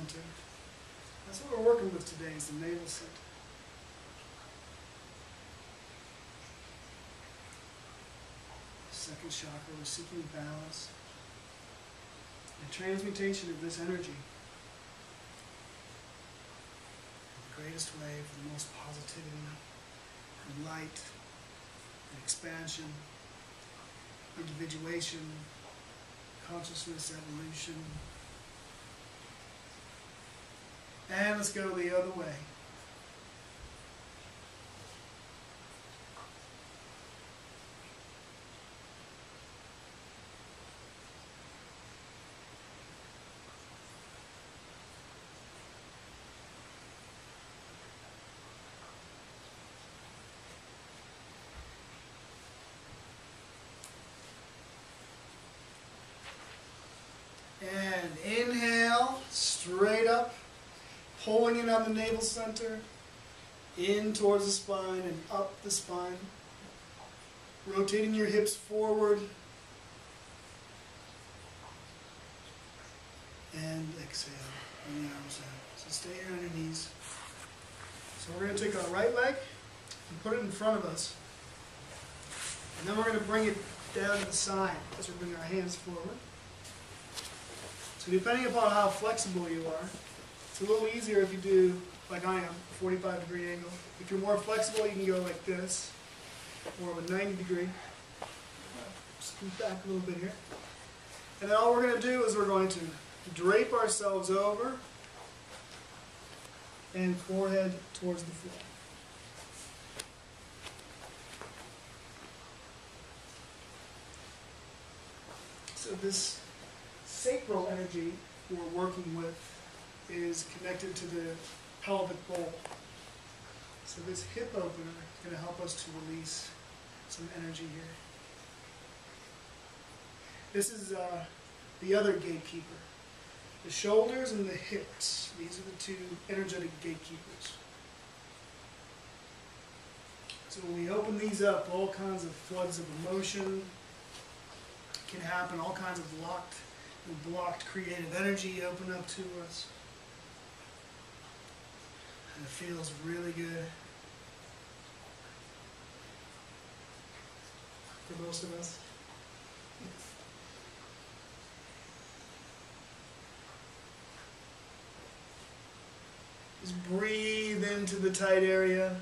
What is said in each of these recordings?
center. That's what we're working with today, is the navel center. Second chakra, we're seeking balance and transmutation of this energy. The greatest way for the most positivity and light and expansion, individuation, consciousness evolution. And let's go the other way. And inhale, straight up, pulling in on the navel center, in towards the spine and up the spine. Rotating your hips forward. And exhale, bring the arms out. So stay here on your knees. So we're going to take our right leg and put it in front of us. And then we're going to bring it down to the side as we bring our hands forward. So depending upon how flexible you are, it's a little easier if you do, like I am, a 45-degree angle. If you're more flexible, you can go like this, more of a 90-degree. Scoot back a little bit here. And then all we're going to do is we're going to drape ourselves over and forehead towards the floor. So this sacral energy we're working with is connected to the pelvic bowl. So this hip opener is going to help us to release some energy here. This is the other gatekeeper. The shoulders and the hips. These are the two energetic gatekeepers. So when we open these up, all kinds of floods of emotion can happen, all kinds of blocked creative energy open up to us. And it feels really good for most of us. Just breathe into the tight area,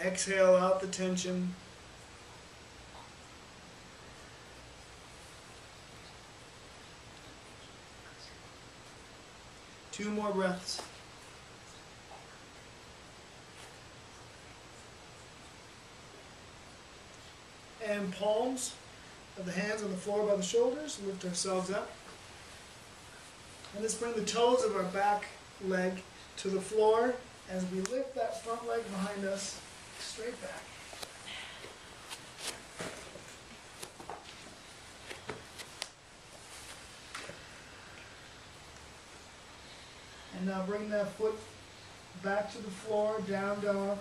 exhale out the tension. Two more breaths. And palms of the hands on the floor by the shoulders, lift ourselves up. And let's bring the toes of our back leg to the floor as we lift that front leg behind us straight back. And now bring that foot back to the floor, down dog.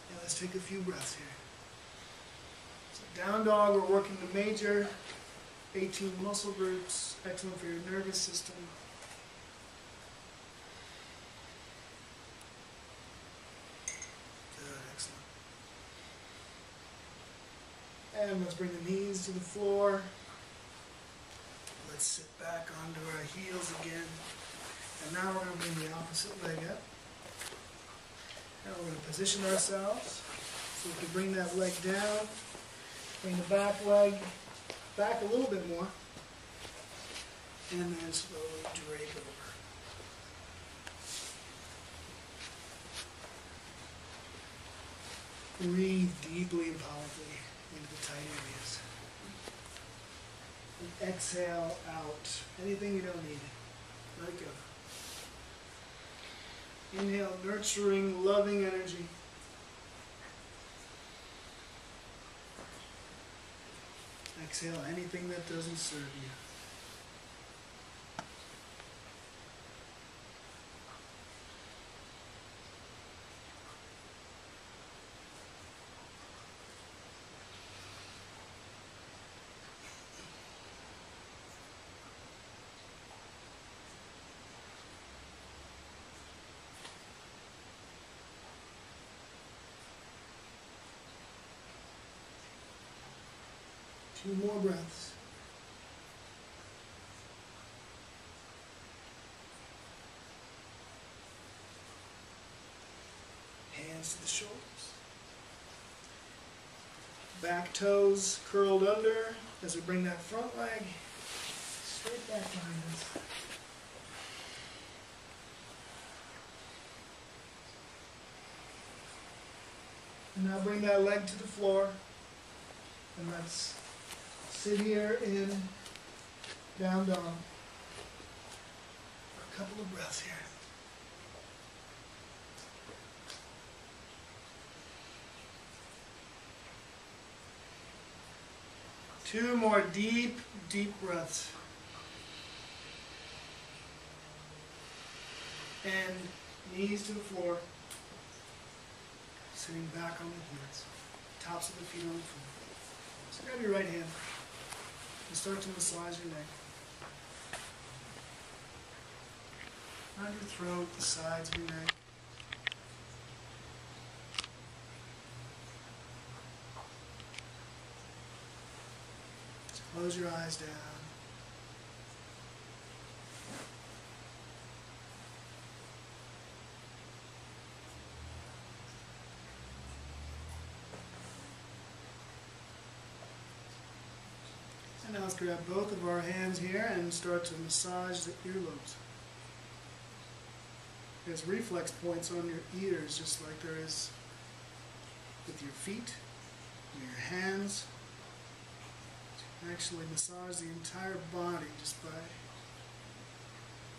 And let's take a few breaths here. So down dog, we're working the major 18 muscle groups, excellent for your nervous system. Good, excellent. And let's bring the knees to the floor. Let's sit back onto our heels again. And now we're going to bring the opposite leg up. Now we're going to position ourselves so we can bring that leg down. Bring the back leg back a little bit more. And then slowly drape over. Breathe deeply and powerfully into the tight areas. And exhale out anything you don't need. Let it go. Inhale, nurturing, loving energy. Exhale anything that doesn't serve you. 2 more breaths. Hands to the shoulders. Back toes curled under as we bring that front leg straight back behind us. And now bring that leg to the floor. And let's sit here in down dog for a couple of breaths here. Two more deep, deep breaths. And knees to the floor. Sitting back on the heels. Tops of the feet on the floor. So grab your right hand and start to massage your neck. Around your throat, the sides of your neck. Just close your eyes down. And now let's grab both of our hands here and start to massage the earlobes. There's reflex points on your ears, just like there is with your feet, and your hands. You can actually massage the entire body just by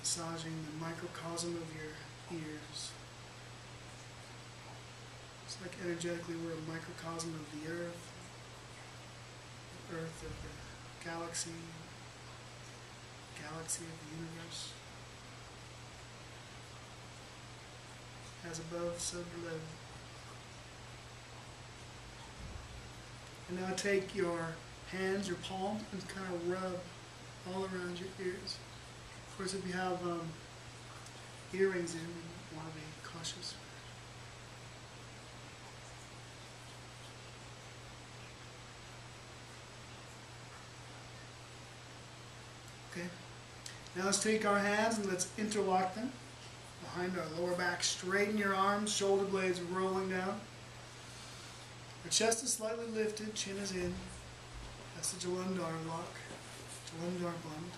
massaging the microcosm of your ears. It's like energetically we're a microcosm of the earth of the galaxy of the universe. As above, so below. And now take your hands, your palm, and kind of rub all around your ears. Of course, if you have earrings in, you want to be cautious. Okay. Now let's take our hands and let's interlock them behind our lower back. Straighten your arms, shoulder blades rolling down. Our chest is slightly lifted, chin is in. That's the Jalandhar lock, Jalandhar bond.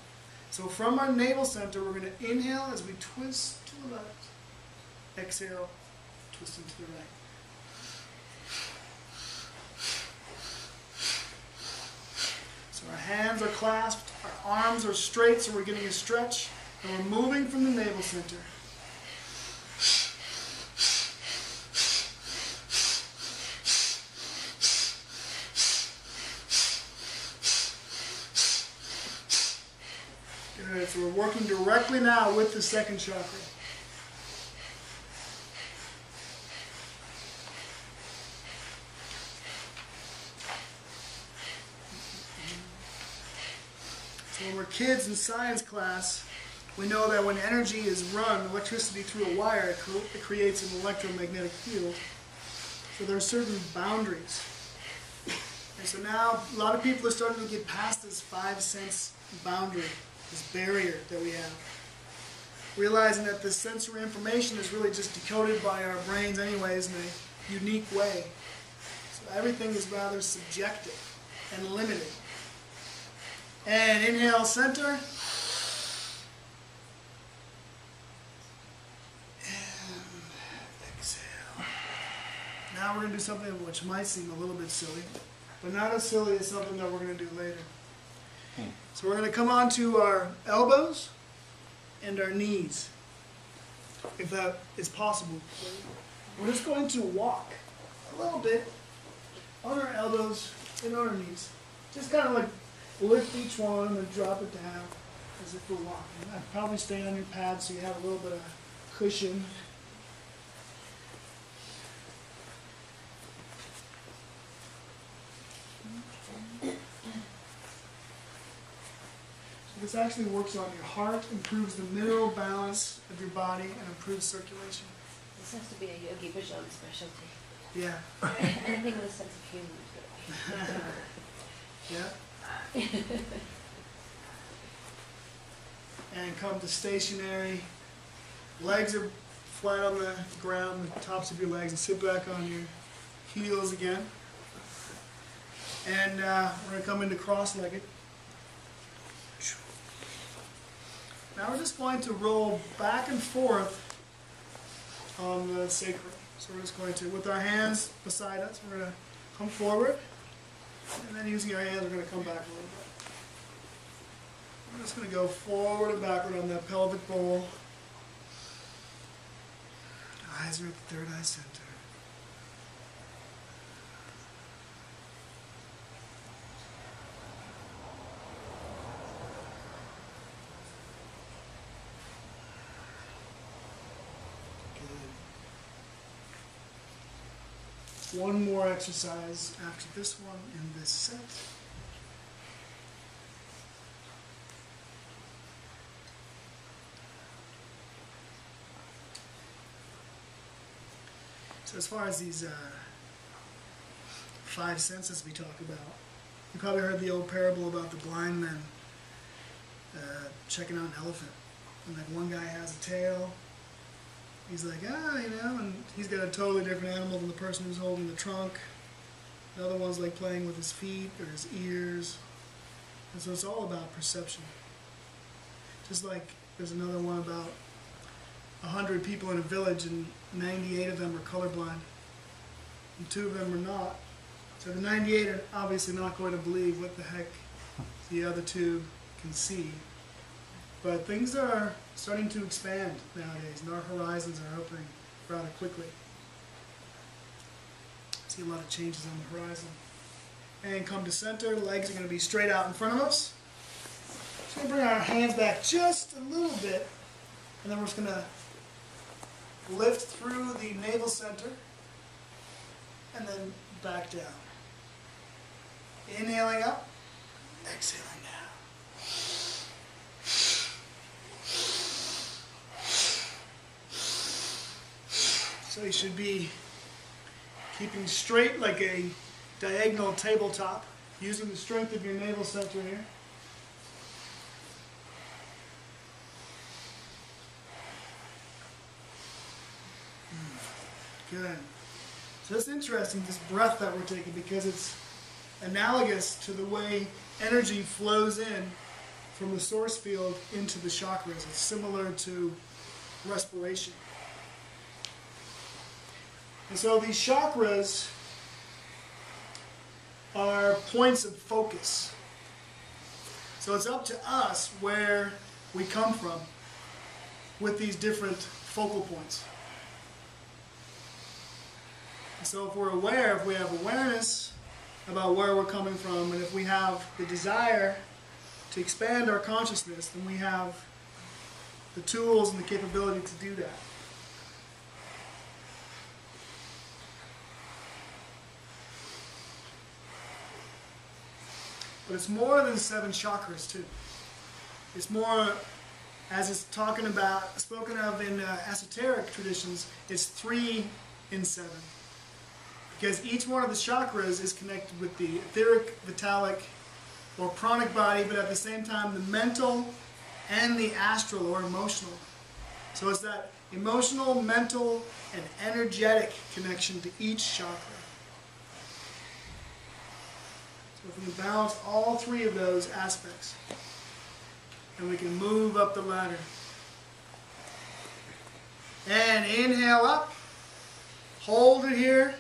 So from our navel center, we're going to inhale as we twist to the left. Exhale, twisting to the right. So our hands are clasped, our arms are straight, so we're getting a stretch, and we're moving from the navel center. Good, so we're working directly now with the second chakra. So when we're kids in science class, we know that when energy is run, electricity through a wire, it creates an electromagnetic field. So there are certain boundaries. And so now a lot of people are starting to get past this 5 sense boundary, this barrier that we have. Realizing that the sensory information is really just decoded by our brains anyways in a unique way. So everything is rather subjective and limited. And inhale, center. And exhale. Now we're going to do something which might seem a little bit silly, but not as silly as something that we're going to do later. So we're going to come onto our elbows and our knees, if that is possible. We're just going to walk a little bit on our elbows and on our knees. Just kind of like lift each one and drop it down as if we're walking. I'd probably stay on your pad so you have a little bit of cushion. This actually works on your heart, improves the mineral balance of your body, and improves circulation. This has to be a Yogi Bhajan specialty. Yeah. Anything with a sense of humor is good. Yeah. And come to stationary. Legs are flat on the ground, the tops of your legs, and sit back on your heels again. And we're going to come into cross-legged. Now we're just going to roll back and forth on the sacral. So we're just going to, with our hands beside us, we're going to come forward. And then using our hands, we're going to come back a little bit. We're just going to go forward and backward on that pelvic bowl. Eyes are at the third eye center. Good. One more exercise after this one in this set. So as far as these 5 senses we talk about, you probably heard the old parable about the blind men checking out an elephant. And like one guy has a tail, he's like, you know, and he's got a totally different animal than the person who's holding the trunk. Another one's like playing with his feet or his ears. And so it's all about perception. Just like there's another one about 100 people in a village and 98 of them are colorblind and 2 of them are not. So the 98 are obviously not going to believe what the heck the other 2 can see. But things are starting to expand nowadays, and our horizons are opening rather quickly. I see a lot of changes on the horizon. And come to center, legs are going to be straight out in front of us. Just going to bring our hands back just a little bit, and then we're just going to lift through the navel center and then back down. Inhaling up, exhaling down. So you should be keeping straight like a diagonal tabletop, using the strength of your navel center here. Good. So it's interesting, this breath that we're taking, because it's analogous to the way energy flows in from the source field into the chakras. It's similar to respiration. And so these chakras are points of focus. So it's up to us where we come from with these different focal points. So if we're aware, if we have awareness about where we're coming from, and if we have the desire to expand our consciousness, then we have the tools and the capability to do that. But it's more than 7 chakras too. It's more, as it's spoken of in esoteric traditions, it's 3 in 7. Because each one of the chakras is connected with the etheric, vitalic, or pranic body, but at the same time the mental and the astral, or emotional. So it's that emotional, mental, and energetic connection to each chakra. So if we can balance all 3 of those aspects, then we can move up the ladder. And inhale up, hold it here.